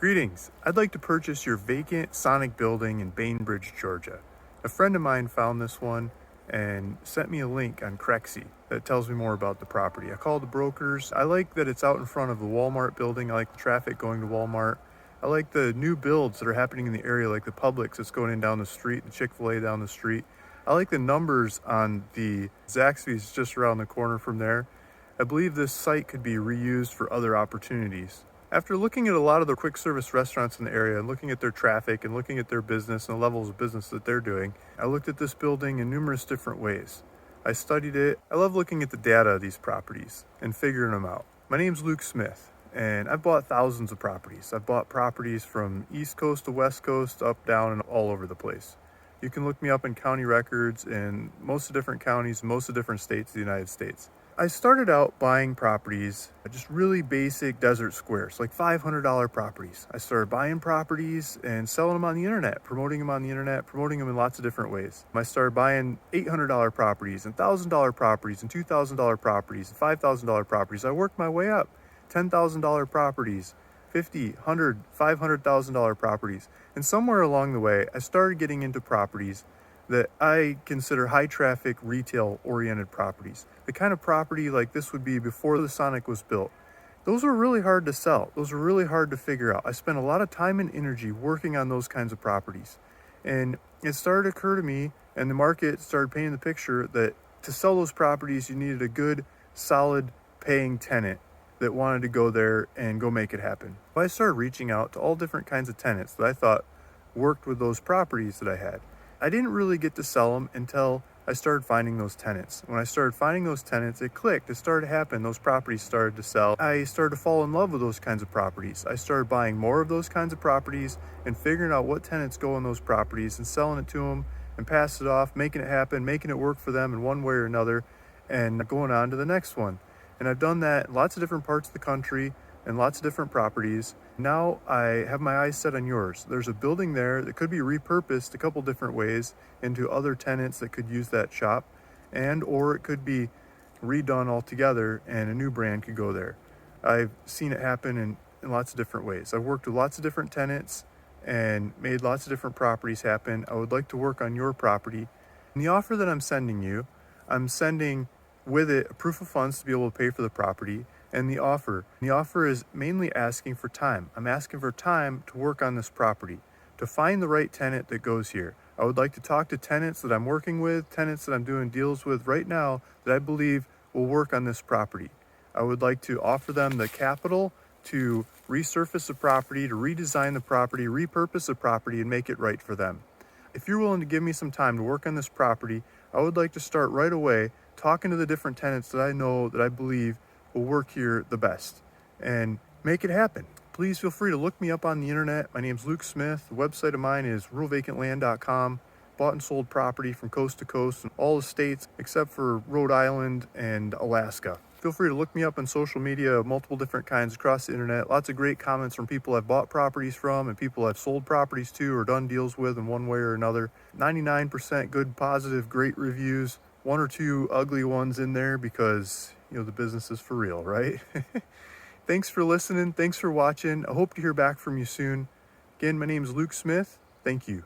Greetings. I'd like to purchase your vacant Sonic building in Bainbridge, Georgia. A friend of mine found this one and sent me a link on Crexy that tells me more about the property. I called the brokers. I like that it's out in front of the Walmart building. I like the traffic going to Walmart. I like the new builds that are happening in the area, like the Publix that's going in down the street, the Chick-fil-A down the street. I like the numbers on the Zaxby's just around the corner from there. I believe this site could be reused for other opportunities. After looking at a lot of the quick service restaurants in the area and looking at their traffic and looking at their business and the levels of business that they're doing, I looked at this building in numerous different ways. I studied it. I love looking at the data of these properties and figuring them out. My name's Luke Smith, and I've bought thousands of properties. I've bought properties from East Coast to West Coast, up, down, and all over the place. You can look me up in county records in most of the different counties, most of the different states of the United States. I started out buying properties, just really basic desert squares, like $500 properties. I started buying properties and selling them on the internet, promoting them in lots of different ways. I started buying $800 properties and $1,000 properties and $2,000 properties and $5,000 properties. I worked my way up, $10,000 properties, $50,000, $100,000, $500,000 properties. And somewhere along the way, I started getting into properties that I consider high traffic, retail oriented properties. The kind of property like this would be before the Sonic was built. Those were really hard to sell. Those were really hard to figure out. I spent a lot of time and energy working on those kinds of properties. And it started to occur to me, and the market started painting the picture that to sell those properties, you needed a good, solid, paying tenant that wanted to go there and go make it happen. I started reaching out to all different kinds of tenants that I thought worked with those properties that I had. I didn't really get to sell them until I started finding those tenants. When I started finding those tenants, it clicked. It started to happen. Those properties started to sell. I started to fall in love with those kinds of properties. I started buying more of those kinds of properties and figuring out what tenants go in those properties and selling it to them and pass it off, making it happen, making it work for them in one way or another, and going on to the next one. And I've done that in lots of different parts of the country and lots of different properties. Now I have my eyes set on yours. There's a building there that could be repurposed a couple different ways into other tenants that could use that shop, and or it could be redone altogether and a new brand could go there. I've seen it happen in lots of different ways. I've worked with lots of different tenants and made lots of different properties happen. I would like to work on your property. And the offer that I'm sending with it a proof of funds to be able to pay for the property. And the offer is mainly asking for time. I'm asking for time to work on this property, to find the right tenant that goes here. I would like to talk to tenants that I'm working with, tenants that I'm doing deals with right now that I believe will work on this property. I would like to offer them the capital to resurface the property, to redesign the property, repurpose the property, and make it right for them. If you're willing to give me some time to work on this property, I would like to start right away talking to the different tenants that I know that I believe will work here the best and make it happen. Please feel free to look me up on the internet. My name's Luke Smith. The website of mine is ruralvacantland.com. Bought and sold property from coast to coast in all the states except for Rhode Island and Alaska. Feel free to look me up on social media, multiple different kinds across the internet. Lots of great comments from people I've bought properties from and people I've sold properties to or done deals with in one way or another. 99% good, positive, great reviews. One or two ugly ones in there because the business is for real, right? Thanks for listening. Thanks for watching. I hope to hear back from you soon. Again, my name is Luke Smith. Thank you.